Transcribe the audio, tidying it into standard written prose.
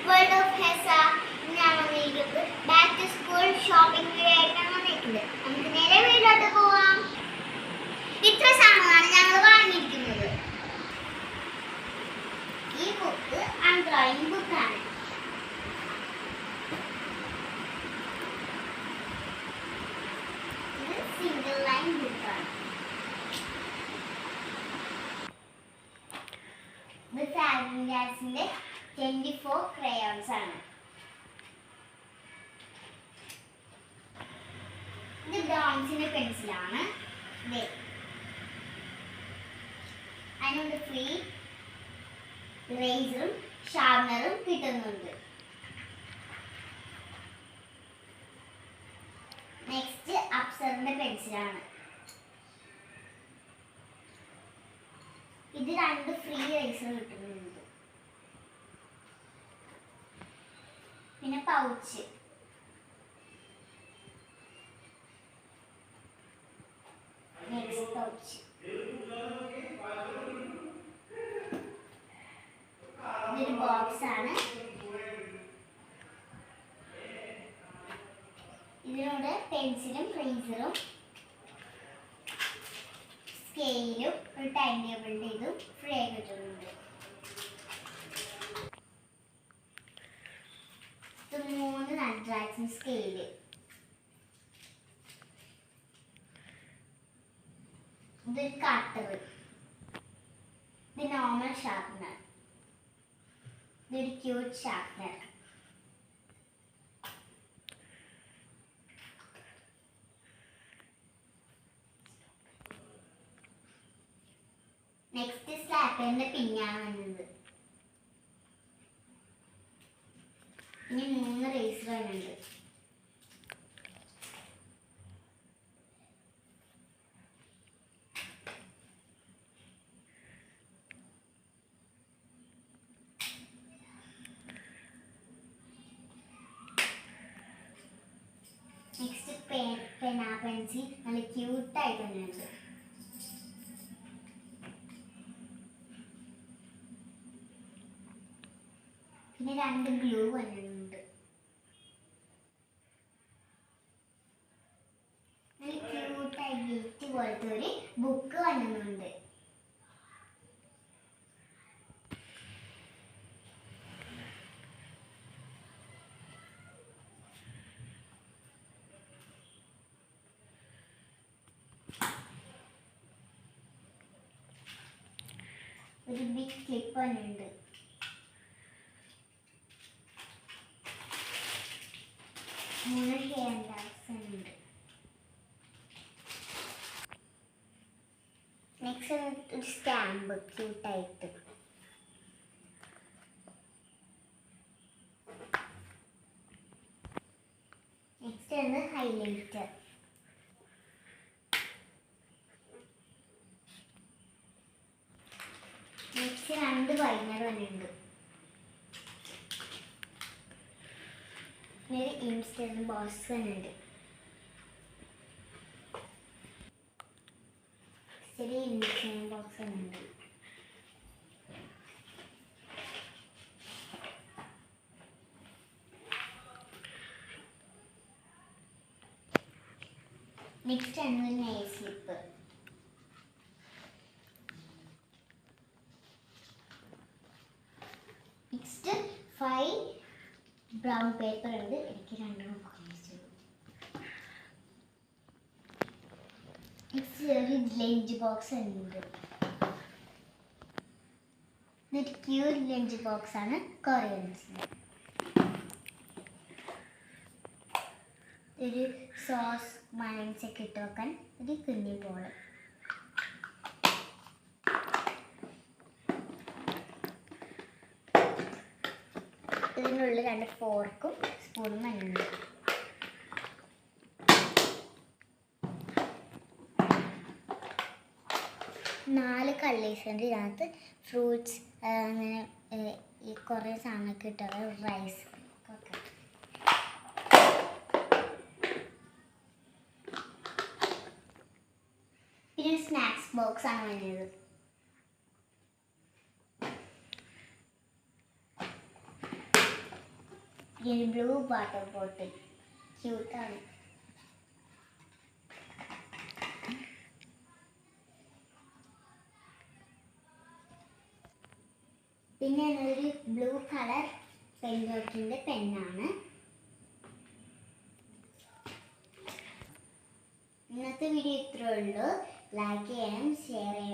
World of ഹെസ ഞാൻ വന്നിരിക്കുന്നത് back to school shopping video ആയിട്ടാണ് വന്നിരിക്കുന്നത്. നമുക്ക് നേരെ വീട്ടിലോട്ട് പോവാം. ഇത്ര സാധനങ്ങളാണ് ഞങ്ങൾ വാങ്ങിയിരിക്കുന്നത്. ഈ ബുക്ക് ഡ്രോയിങ് ബുക്കാണ്. ഇത് സിംഗിൾ ലൈൻ ബുക്കാണ്. ഇത് ഫാബ്രിക്സിന്റെ 24 crayons ആണ്. ഇത് ബ്രൗൺസിന്റെ പെൻസിലാണ്. അതിനോട് ഫ്രീ ഇറേസറും ഷാർപ്പനറും കിട്ടുന്നുണ്ട്. നെക്സ്റ്റ് അപ്സറിന്റെ പെൻസിലാണ്. ഇത് 2 ഫ്രീ ഇറേസർ കിട്ടുന്നുണ്ട്. പിന്നെ പൗച്ച്, നെക്സ്റ്റ് പൗച്ച്. ഇതൊരു ബോക്സ് ആണ്. ഇതിനോട് പെൻസിലും ഫ്രീസറും സ്കെയിലും ഒരു ടൈം ടേബിളിന്റെ ഇതും ഫ്രീ ആയി കിട്ടുന്നുണ്ട്. 3 നട്രാജൻ സ്കെയില്. ഇതൊരു കട്ടർ. ഇത് നോർമൽ ഷാർപ്പനർ. ഇതൊരു ക്യൂട്ട് ഷാർപ്പനർ. നെക്സ്റ്റ് സ്ലാപ്പറിന്റെ പിന്നാണ് വന്നത്. ഇനി 3 റേസർ വരുന്നുണ്ട്. നെക്സ്റ്റ് പെൻസിൽ നല്ല ക്യൂട്ടായിട്ട് തന്നെയുണ്ട്. പിന്നെ 2 ഗ്ലൂ വന്നിട്ടുണ്ട്. നല്ല ക്യൂട്ടായി ഗിഫ്റ്റ് പോലത്തെ ഒരു ബുക്ക് വന്നിട്ടുണ്ട്. ഒരു ബിഗ് ക്ലിപ്പ് വന്നിട്ടുണ്ട്. നെക്സ്റ്റ് ഒരു സ്റ്റാമ്പ് ക്യൂട്ടായിട്ട്. നെക്സ്റ്റ് ആണ് ഹൈലൈറ്റർ. നെക്സ്റ്റ് 2 വൈനർ വന്നിട്ടുണ്ട്. ഒരു ഇൻസ്റ്റന്റ് ബോക്സ് വന്നിട്ടുണ്ട്. ചെറിയ ഇൻസ്റ്റന്റ് ബോക്സ് വന്നിട്ടുണ്ട്. നെക്സ്റ്റ് ആണ് nail slip. Next 5 brown paper ഉണ്ട്. എനിക്ക് 2 ഉപയോഗിച്ചു. നെക്സ്റ്റ് ഒരു ലഞ്ച് ബോക്സ് ഉണ്ട്. ഇതൊരു ക്യൂട്ട് ലഞ്ച് ബോക്സ് ആണ്. കൊറിയൻസിന് ഒരു സോസ് മയൺസ് ഒക്കെ ഇട്ട് വെക്കാൻ ഒരു കുഞ്ഞി ബോൾ. ഇതിനുള്ളിൽ 2 ഫോർക്കും സ്പൂണും വന്നിട്ടുണ്ട്. നാല് കളേഴ്സുണ്ട്. ഇതിനകത്ത് ഫ്രൂട്ട്സ് അങ്ങനെ ഈ കുറേ സാധനമൊക്കെ ഇട്ടത് റൈസ് ഒക്കെ. പിന്നെ സ്നാക്സ് ബോക്സ് ആണ് വന്നത്. ഈ ബ്ലൂ വാട്ടർ ബോട്ടിൽ ക്യൂട്ടാണ്. പിന്നെ ഒരു ബ്ലൂ കളർ പെൻഡോട്ടിൻ്റെ പെന്നാണ്. ഇന്നത്തെ വീഡിയോ ഇത്രയേ ഉള്ളൂ. ലൈക്ക് ചെയ്യണം, ഷെയർ ചെയ്യണം.